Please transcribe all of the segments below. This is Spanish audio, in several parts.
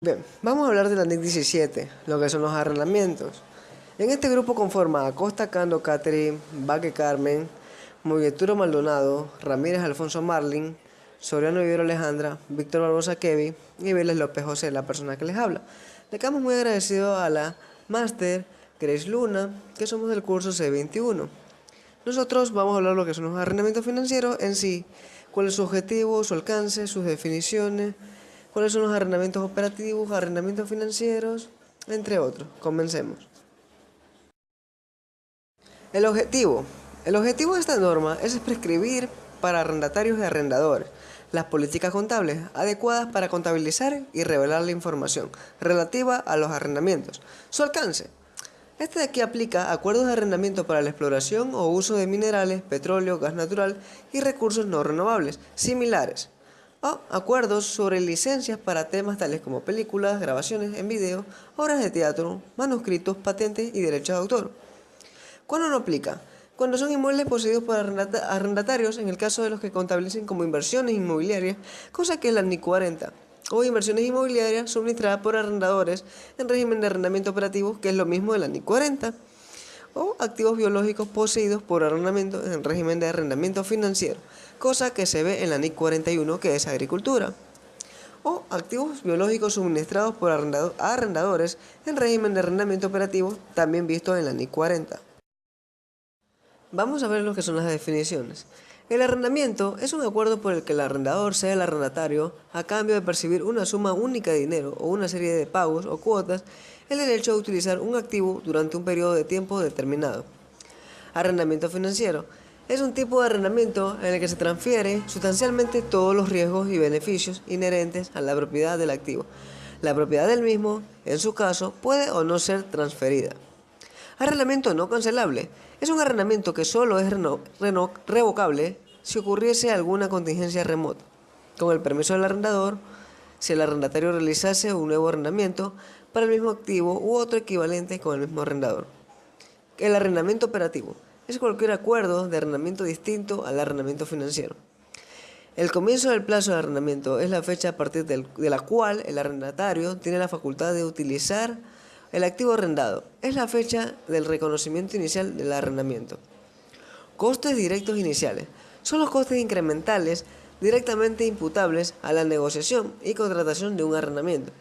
Bien, vamos a hablar de la NIC 17, lo que son los arrendamientos. En este grupo conforma Acosta Cando Catherine, Vaque Carmen, Movieturo Maldonado, Ramírez Alfonso Marlin, Soriano Vivero Alejandra, Víctor Barbosa Kevin y Vélez López José, la persona que les habla. Le quedamos muy agradecidos a la Máster Grace Luna, que somos del curso C21. Nosotros vamos a hablar de lo que son los arrendamientos financieros en sí, cuál es su objetivo, su alcance, sus definiciones, cuáles son los arrendamientos operativos, arrendamientos financieros, entre otros. Comencemos. El objetivo. El objetivo de esta norma es prescribir para arrendatarios y arrendadores las políticas contables adecuadas para contabilizar y revelar la información relativa a los arrendamientos. Su alcance. Este de aquí aplica acuerdos de arrendamiento para la exploración o uso de minerales, petróleo, gas natural y recursos no renovables similares, o acuerdos sobre licencias para temas tales como películas, grabaciones en video, obras de teatro, manuscritos, patentes y derechos de autor. ¿Cuándo no aplica? Cuando son inmuebles poseídos por arrendatarios, en el caso de los que contabilicen como inversiones inmobiliarias, cosa que es la NIC 40, o inversiones inmobiliarias suministradas por arrendadores en régimen de arrendamiento operativo, que es lo mismo de la NIC 40, o activos biológicos poseídos por arrendamiento en régimen de arrendamiento financiero, cosa que se ve en la NIC 41, que es agricultura, o activos biológicos suministrados por arrendadores en régimen de arrendamiento operativo, también visto en la NIC 40. Vamos a ver lo que son las definiciones. El arrendamiento es un acuerdo por el que el arrendador sea el arrendatario a cambio de percibir una suma única de dinero o una serie de pagos o cuotas el derecho a utilizar un activo durante un periodo de tiempo determinado. Arrendamiento financiero es un tipo de arrendamiento en el que se transfiere sustancialmente todos los riesgos y beneficios inherentes a la propiedad del activo. La propiedad del mismo, en su caso, puede o no ser transferida. Arrendamiento no cancelable es un arrendamiento que solo es revocable si ocurriese alguna contingencia remota. Con el permiso del arrendador, si el arrendatario realizase un nuevo arrendamiento para el mismo activo u otro equivalente con el mismo arrendador. El arrendamiento operativo es cualquier acuerdo de arrendamiento distinto al arrendamiento financiero. El comienzo del plazo de arrendamiento es la fecha a partir de la cual el arrendatario tiene la facultad de utilizar el activo arrendado. Es la fecha del reconocimiento inicial del arrendamiento. Costes directos iniciales son los costes incrementales directamente imputables a la negociación y contratación de un arrendamiento,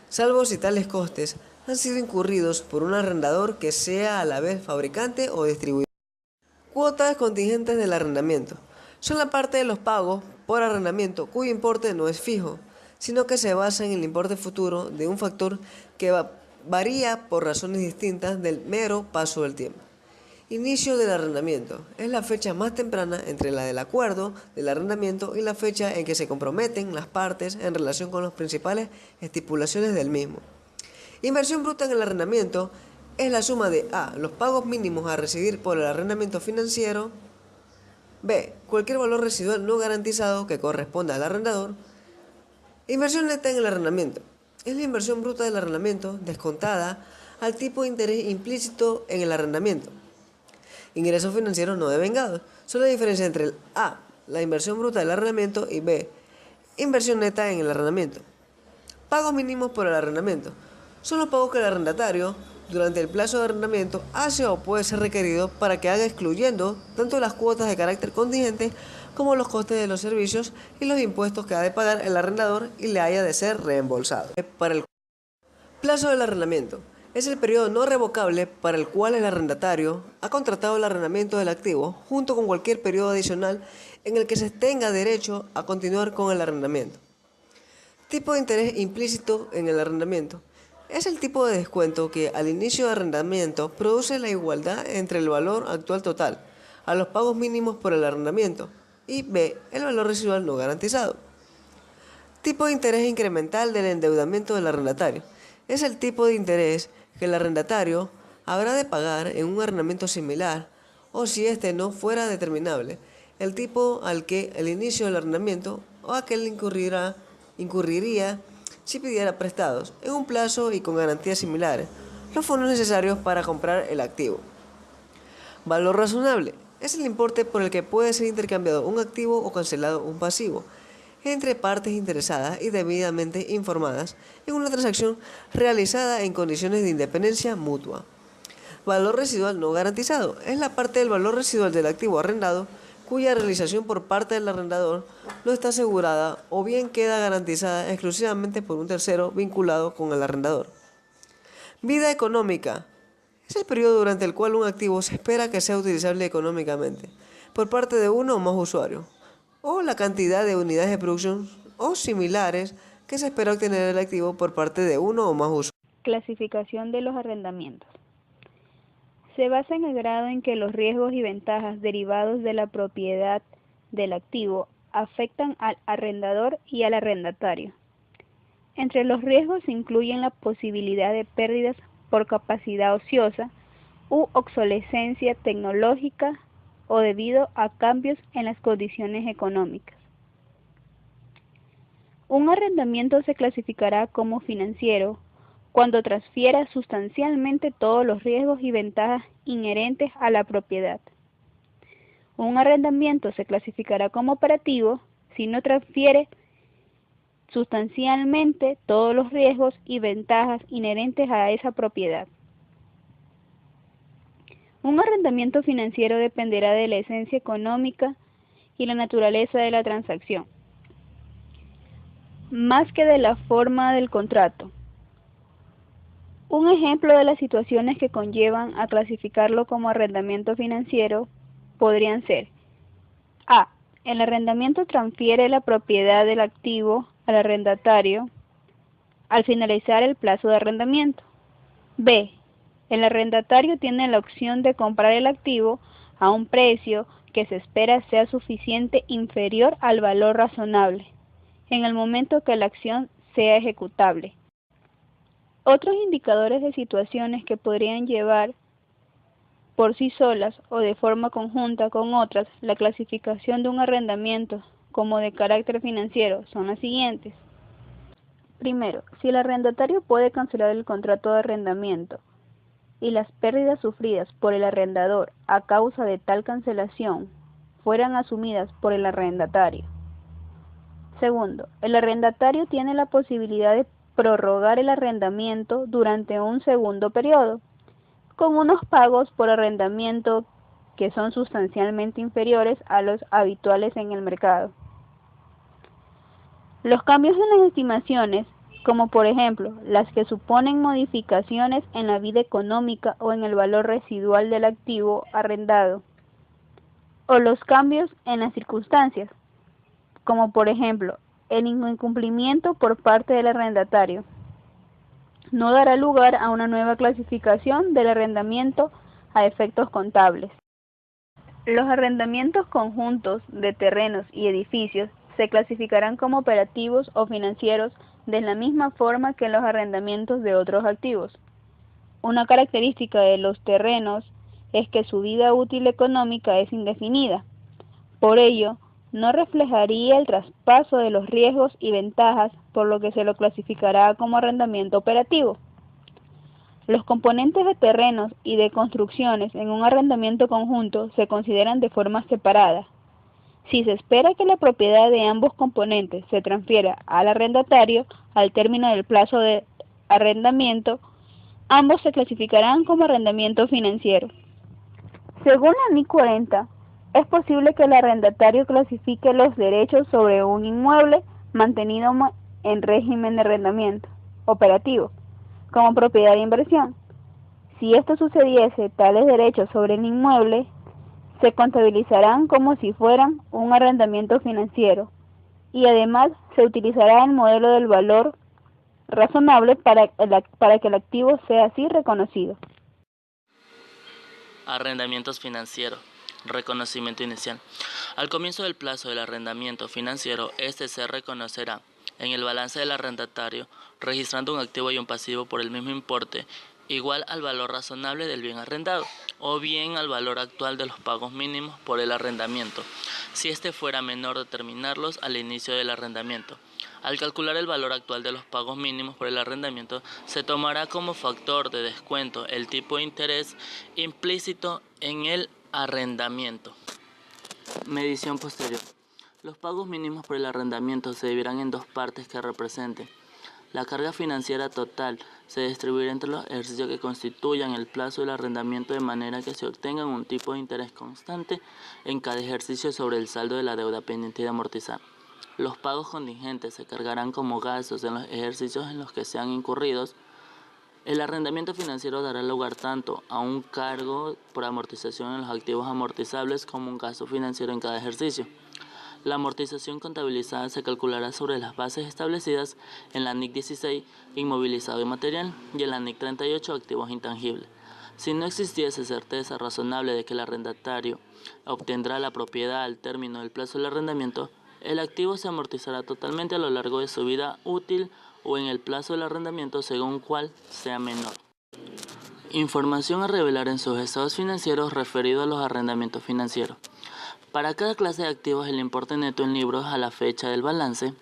salvo si tales costes han sido incurridos por un arrendador que sea a la vez fabricante o distribuidor. Cuotas contingentes del arrendamiento son la parte de los pagos por arrendamiento cuyo importe no es fijo, sino que se basa en el importe futuro de un factor que varía por razones distintas del mero paso del tiempo. Inicio del arrendamiento es la fecha más temprana entre la del acuerdo del arrendamiento y la fecha en que se comprometen las partes en relación con las principales estipulaciones del mismo. Inversión bruta en el arrendamiento es la suma de a. Los pagos mínimos a recibir por el arrendamiento financiero, b. Cualquier valor residual no garantizado que corresponda al arrendador. Inversión neta en el arrendamiento es la inversión bruta del arrendamiento descontada al tipo de interés implícito en el arrendamiento. Ingresos financieros no devengados son la diferencia entre el a. La inversión bruta del arrendamiento y b. Inversión neta en el arrendamiento. Pagos mínimos por el arrendamiento son los pagos que el arrendatario durante el plazo de arrendamiento hace o puede ser requerido para que haga, excluyendo tanto las cuotas de carácter contingente como los costes de los servicios y los impuestos que ha de pagar el arrendador y le haya de ser reembolsado. Para el plazo del arrendamiento es el periodo no revocable para el cual el arrendatario ha contratado el arrendamiento del activo junto con cualquier periodo adicional en el que se tenga derecho a continuar con el arrendamiento. Tipo de interés implícito en el arrendamiento es el tipo de descuento que al inicio de arrendamiento produce la igualdad entre el valor actual total a los pagos mínimos por el arrendamiento y b. El valor residual no garantizado. Tipo de interés incremental del endeudamiento del arrendatario es el tipo de interés que el arrendatario habrá de pagar en un arrendamiento similar o si éste no fuera determinable, el tipo al que el inicio del arrendamiento o aquel incurriría si pidiera prestados en un plazo y con garantías similares los fondos necesarios para comprar el activo. Valor razonable es el importe por el que puede ser intercambiado un activo o cancelado un pasivo. entre partes interesadas y debidamente informadas en una transacción realizada en condiciones de independencia mutua. Valor residual no garantizado es la parte del valor residual del activo arrendado cuya realización por parte del arrendador no está asegurada o bien queda garantizada exclusivamente por un tercero vinculado con el arrendador. Vida económica es el periodo durante el cual un activo se espera que sea utilizable económicamente por parte de uno o más usuarios, o la cantidad de unidades de producción o similares que se espera obtener el activo por parte de uno o más usuarios. Clasificación de los arrendamientos. Se basa en el grado en que los riesgos y ventajas derivados de la propiedad del activo afectan al arrendador y al arrendatario. Entre los riesgos se incluyen la posibilidad de pérdidas por capacidad ociosa u obsolescencia tecnológica o debido a cambios en las condiciones económicas. Un arrendamiento se clasificará como financiero cuando transfiera sustancialmente todos los riesgos y ventajas inherentes a la propiedad. Un arrendamiento se clasificará como operativo si no transfiere sustancialmente todos los riesgos y ventajas inherentes a esa propiedad. Un arrendamiento financiero dependerá de la esencia económica y la naturaleza de la transacción, más que de la forma del contrato. Un ejemplo de las situaciones que conllevan a clasificarlo como arrendamiento financiero podrían ser: A. El arrendamiento transfiere la propiedad del activo al arrendatario al finalizar el plazo de arrendamiento. B. El arrendatario tiene la opción de comprar el activo a un precio que se espera sea suficiente inferior al valor razonable en el momento que la acción sea ejecutable. Otros indicadores de situaciones que podrían llevar por sí solas o de forma conjunta con otras la clasificación de un arrendamiento como de carácter financiero son las siguientes. Primero, si el arrendatario puede cancelar el contrato de arrendamiento y las pérdidas sufridas por el arrendador a causa de tal cancelación fueran asumidas por el arrendatario. Segundo, el arrendatario tiene la posibilidad de prorrogar el arrendamiento durante un segundo periodo, con unos pagos por arrendamiento que son sustancialmente inferiores a los habituales en el mercado. Los cambios en las estimaciones, como por ejemplo las que suponen modificaciones en la vida económica o en el valor residual del activo arrendado, o los cambios en las circunstancias, como por ejemplo el incumplimiento por parte del arrendatario, no dará lugar a una nueva clasificación del arrendamiento a efectos contables. Los arrendamientos conjuntos de terrenos y edificios se clasificarán como operativos o financieros de la misma forma que los arrendamientos de otros activos. Una característica de los terrenos es que su vida útil económica es indefinida. Por ello, no reflejaría el traspaso de los riesgos y ventajas, por lo que se lo clasificará como arrendamiento operativo. Los componentes de terrenos y de construcciones en un arrendamiento conjunto se consideran de forma separada. Si se espera que la propiedad de ambos componentes se transfiera al arrendatario al término del plazo de arrendamiento, ambos se clasificarán como arrendamiento financiero. Según la NIC 40, es posible que el arrendatario clasifique los derechos sobre un inmueble mantenido en régimen de arrendamiento operativo como propiedad de inversión. Si esto sucediese, tales derechos sobre el inmueble se contabilizarán como si fueran un arrendamiento financiero y además se utilizará el modelo del valor razonable para que el activo sea así reconocido. Arrendamientos financieros. Reconocimiento inicial. Al comienzo del plazo del arrendamiento financiero, este se reconocerá en el balance del arrendatario, registrando un activo y un pasivo por el mismo importe, igual al valor razonable del bien arrendado, o bien al valor actual de los pagos mínimos por el arrendamiento, si este fuera menor determinarlos al inicio del arrendamiento. Al calcular el valor actual de los pagos mínimos por el arrendamiento, se tomará como factor de descuento el tipo de interés implícito en el arrendamiento. Medición posterior. Los pagos mínimos por el arrendamiento se dividirán en dos partes que representen. La carga financiera total se distribuirá entre los ejercicios que constituyan el plazo del arrendamiento de manera que se obtenga un tipo de interés constante en cada ejercicio sobre el saldo de la deuda pendiente de amortizar. Los pagos contingentes se cargarán como gastos en los ejercicios en los que sean incurridos. El arrendamiento financiero dará lugar tanto a un cargo por amortización en los activos amortizables como un gasto financiero en cada ejercicio. La amortización contabilizada se calculará sobre las bases establecidas en la NIC 16, inmovilizado y material, y en la NIC 38, activos intangibles. Si no existiese certeza razonable de que el arrendatario obtendrá la propiedad al término del plazo del arrendamiento, el activo se amortizará totalmente a lo largo de su vida útil o en el plazo del arrendamiento según cual sea menor. Información a revelar en sus estados financieros referido a los arrendamientos financieros. Para cada clase de activos, el importe neto en libros a la fecha del balance,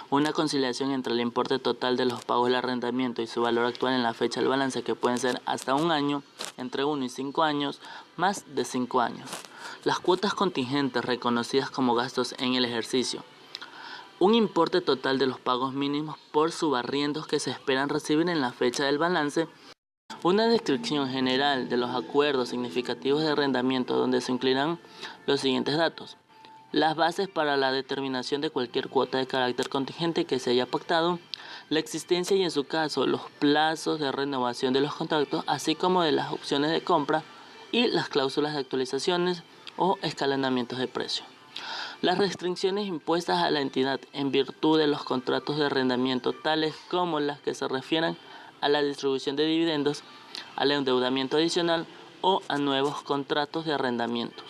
una conciliación entre el importe total de los pagos del arrendamiento y su valor actual en la fecha del balance, que pueden ser hasta un año, entre 1 y 5 años, más de 5 años. Las cuotas contingentes reconocidas como gastos en el ejercicio. Un importe total de los pagos mínimos por subarriendos que se esperan recibir en la fecha del balance. Una descripción general de los acuerdos significativos de arrendamiento donde se incluirán los siguientes datos. Las bases para la determinación de cualquier cuota de carácter contingente que se haya pactado, la existencia y en su caso los plazos de renovación de los contratos, así como de las opciones de compra y las cláusulas de actualizaciones o escalonamientos de precio. Las restricciones impuestas a la entidad en virtud de los contratos de arrendamiento, tales como las que se refieran a la distribución de dividendos, al endeudamiento adicional o a nuevos contratos de arrendamientos.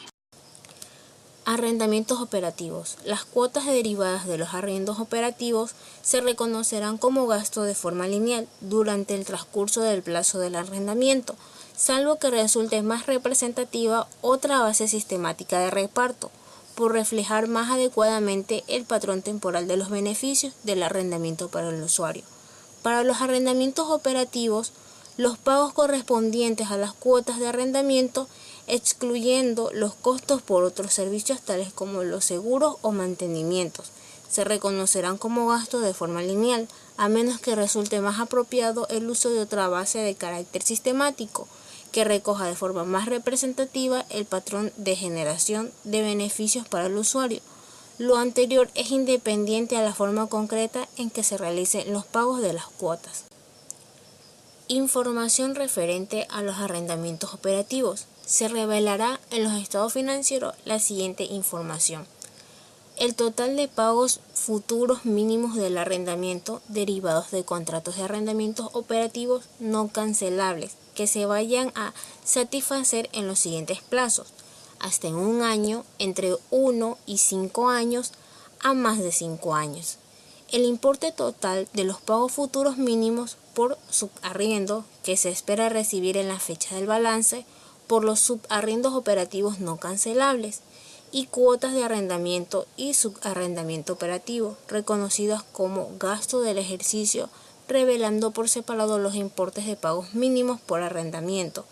Arrendamientos operativos. Las cuotas derivadas de los arriendos operativos se reconocerán como gasto de forma lineal durante el transcurso del plazo del arrendamiento, salvo que resulte más representativa otra base sistemática de reparto, por reflejar más adecuadamente el patrón temporal de los beneficios del arrendamiento para el usuario. Para los arrendamientos operativos, los pagos correspondientes a las cuotas de arrendamiento, excluyendo los costos por otros servicios tales como los seguros o mantenimientos, se reconocerán como gasto de forma lineal, a menos que resulte más apropiado el uso de otra base de carácter sistemático, que recoja de forma más representativa el patrón de generación de beneficios para el usuario. Lo anterior es independiente a la forma concreta en que se realicen los pagos de las cuotas. Información referente a los arrendamientos operativos. Se revelará en los estados financieros la siguiente información. El total de pagos futuros mínimos del arrendamiento derivados de contratos de arrendamientos operativos no cancelables que se vayan a satisfacer en los siguientes plazos. Hasta en un año, entre 1 y 5 años, a más de 5 años. El importe total de los pagos futuros mínimos por subarriendo que se espera recibir en la fecha del balance por los subarriendos operativos no cancelables y cuotas de arrendamiento y subarrendamiento operativo, reconocidas como gasto del ejercicio, revelando por separado los importes de pagos mínimos por arrendamiento,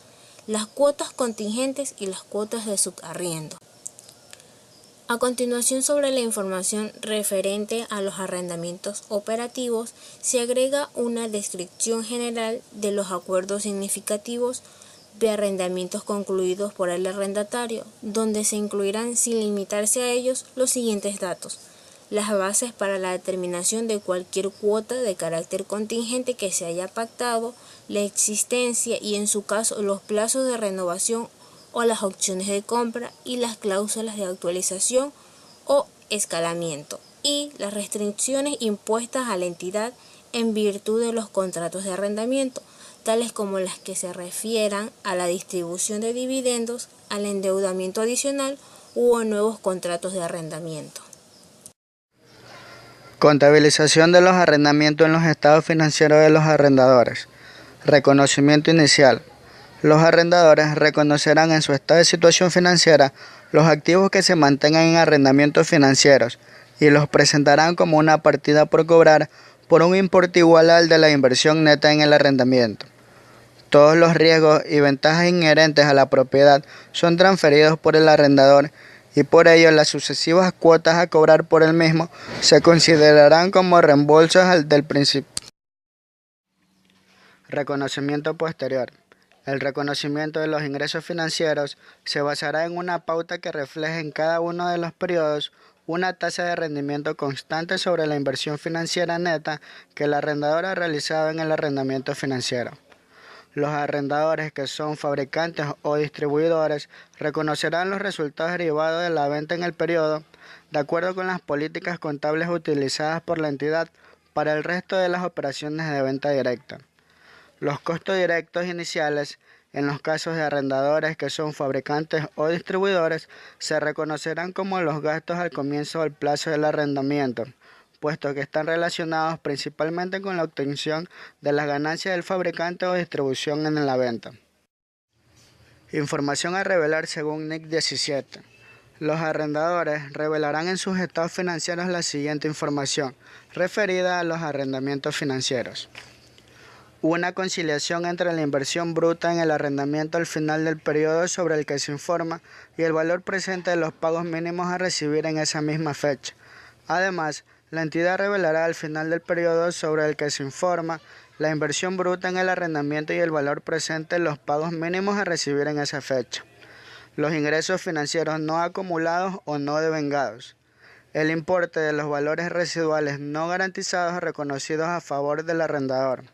las cuotas contingentes y las cuotas de subarriendo. A continuación, sobre la información referente a los arrendamientos operativos, se agrega una descripción general de los acuerdos significativos de arrendamientos concluidos por el arrendatario, donde se incluirán, sin limitarse a ellos, los siguientes datos: las bases para la determinación de cualquier cuota de carácter contingente que se haya pactado, la existencia y en su caso los plazos de renovación o las opciones de compra y las cláusulas de actualización o escalamiento, y las restricciones impuestas a la entidad en virtud de los contratos de arrendamiento, tales como las que se refieran a la distribución de dividendos, al endeudamiento adicional u a nuevos contratos de arrendamiento. Contabilización de los arrendamientos en los estados financieros de los arrendadores. Reconocimiento inicial. Los arrendadores reconocerán en su estado de situación financiera los activos que se mantengan en arrendamientos financieros y los presentarán como una partida por cobrar por un importe igual al de la inversión neta en el arrendamiento. Todos los riesgos y ventajas inherentes a la propiedad son transferidos por el arrendador y por ello las sucesivas cuotas a cobrar por el mismo se considerarán como reembolsos del principio. Reconocimiento posterior. El reconocimiento de los ingresos financieros se basará en una pauta que refleje en cada uno de los periodos una tasa de rendimiento constante sobre la inversión financiera neta que el arrendador ha realizado en el arrendamiento financiero. Los arrendadores que son fabricantes o distribuidores reconocerán los resultados derivados de la venta en el periodo de acuerdo con las políticas contables utilizadas por la entidad para el resto de las operaciones de venta directa. Los costos directos iniciales, en los casos de arrendadores que son fabricantes o distribuidores, se reconocerán como los gastos al comienzo del plazo del arrendamiento, puesto que están relacionados principalmente con la obtención de las ganancias del fabricante o distribución en la venta. Información a revelar según NIC 17. Los arrendadores revelarán en sus estados financieros la siguiente información, referida a los arrendamientos financieros. Una conciliación entre la inversión bruta en el arrendamiento al final del periodo sobre el que se informa y el valor presente de los pagos mínimos a recibir en esa misma fecha. Además, la entidad revelará al final del periodo sobre el que se informa la inversión bruta en el arrendamiento y el valor presente de los pagos mínimos a recibir en esa fecha. Los ingresos financieros no acumulados o no devengados. El importe de los valores residuales no garantizados reconocidos a favor del arrendador.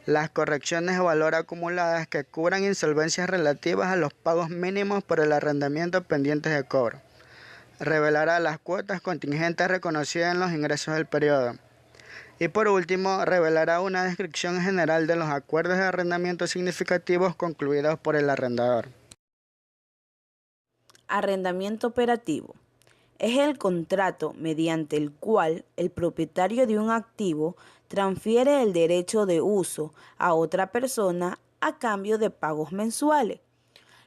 Las correcciones de valor acumuladas que cubran insolvencias relativas a los pagos mínimos por el arrendamiento pendientes de cobro. Revelará las cuotas contingentes reconocidas en los ingresos del periodo. Y por último, revelará una descripción general de los acuerdos de arrendamiento significativos concluidos por el arrendador. Arrendamiento operativo. Es el contrato mediante el cual el propietario de un activo transfiere el derecho de uso a otra persona a cambio de pagos mensuales.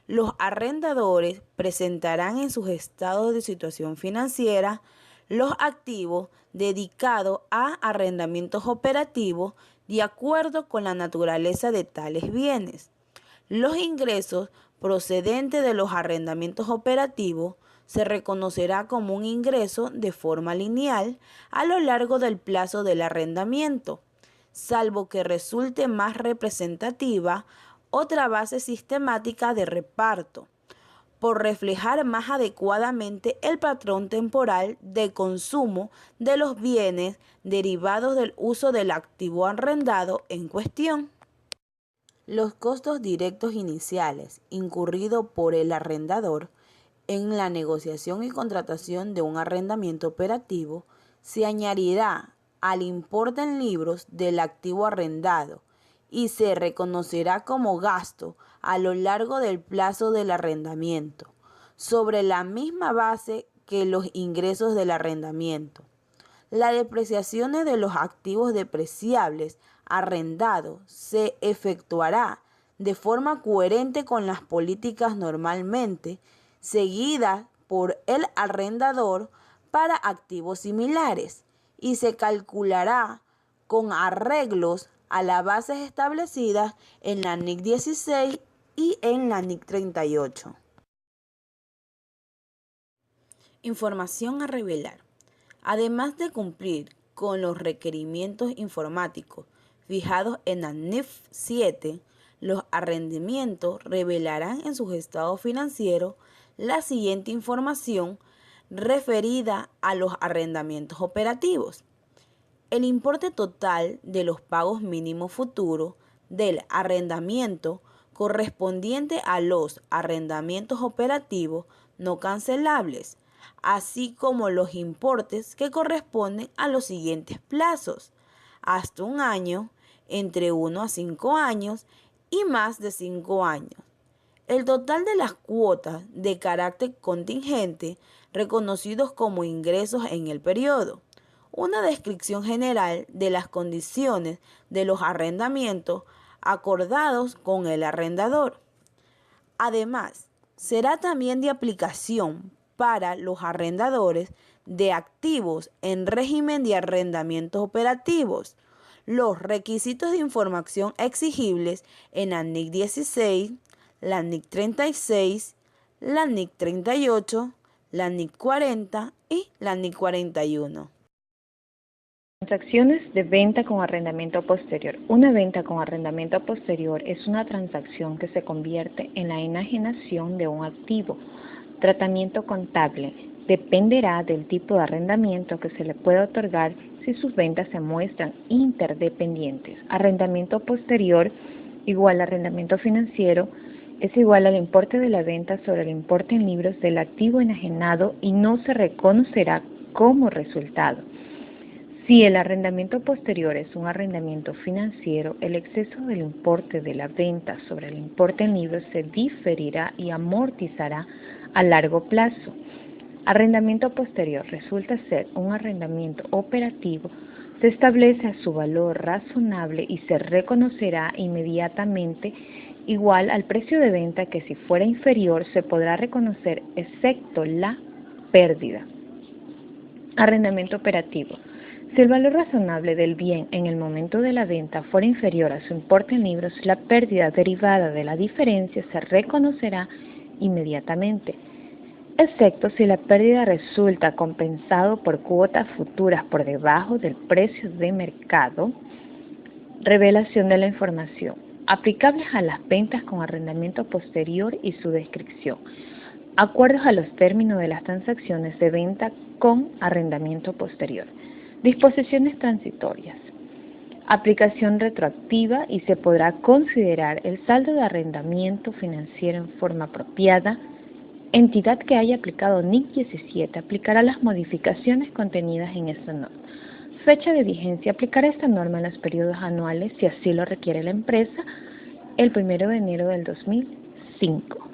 Los arrendadores presentarán en sus estados de situación financiera los activos dedicados a arrendamientos operativos de acuerdo con la naturaleza de tales bienes. Los ingresos procedentes de los arrendamientos operativos se reconocerá como un ingreso de forma lineal a lo largo del plazo del arrendamiento, salvo que resulte más representativa otra base sistemática de reparto, por reflejar más adecuadamente el patrón temporal de consumo de los bienes derivados del uso del activo arrendado en cuestión. Los costos directos iniciales incurridos por el arrendador en la negociación y contratación de un arrendamiento operativo se añadirá al importe en libros del activo arrendado y se reconocerá como gasto a lo largo del plazo del arrendamiento, sobre la misma base que los ingresos del arrendamiento. Las depreciaciones de los activos depreciables arrendados se efectuará de forma coherente con las políticas normalmente seguidas por el arrendador para activos similares y se calculará con arreglos a las bases establecidas en la NIC 16 y en la NIC 38. Información a revelar. Además de cumplir con los requerimientos informáticos fijados en la NIF 7, los arrendamientos revelarán en sus estados financieros la siguiente información referida a los arrendamientos operativos. El importe total de los pagos mínimos futuros del arrendamiento correspondiente a los arrendamientos operativos no cancelables, así como los importes que corresponden a los siguientes plazos: hasta un año, entre 1 a 5 años y más de 5 años. El total de las cuotas de carácter contingente reconocidos como ingresos en el periodo. Una descripción general de las condiciones de los arrendamientos acordados con el arrendador. Además, será también de aplicación para los arrendadores de activos en régimen de arrendamientos operativos los requisitos de información exigibles en la NIC 16, la NIC 36, la NIC 38, la NIC 40 y la NIC 41. Transacciones de venta con arrendamiento posterior. Una venta con arrendamiento posterior es una transacción que se convierte en la enajenación de un activo. Tratamiento contable dependerá del tipo de arrendamiento que se le puede otorgar si sus ventas se muestran interdependientes. Arrendamiento posterior igual a arrendamiento financiero es igual al importe de la venta sobre el importe en libros del activo enajenado y no se reconocerá como resultado. Si el arrendamiento posterior es un arrendamiento financiero, el exceso del importe de la venta sobre el importe en libros se diferirá y amortizará a largo plazo. Arrendamiento posterior resulta ser un arrendamiento operativo, se establece a su valor razonable y se reconocerá inmediatamente igual al precio de venta que si fuera inferior se podrá reconocer excepto la pérdida. Arrendamiento operativo. Si el valor razonable del bien en el momento de la venta fuera inferior a su importe en libros, la pérdida derivada de la diferencia se reconocerá inmediatamente, excepto si la pérdida resulta compensado por cuotas futuras por debajo del precio de mercado. Revelación de la información. Aplicables a las ventas con arrendamiento posterior y su descripción. Acuerdos a los términos de las transacciones de venta con arrendamiento posterior. Disposiciones transitorias. Aplicación retroactiva y se podrá considerar el saldo de arrendamiento financiero en forma apropiada. Entidad que haya aplicado NIC 17 aplicará las modificaciones contenidas en esta norma. Fecha de vigencia. Aplicará esta norma en los periodos anuales si así lo requiere la empresa, el 1 de enero del 2005.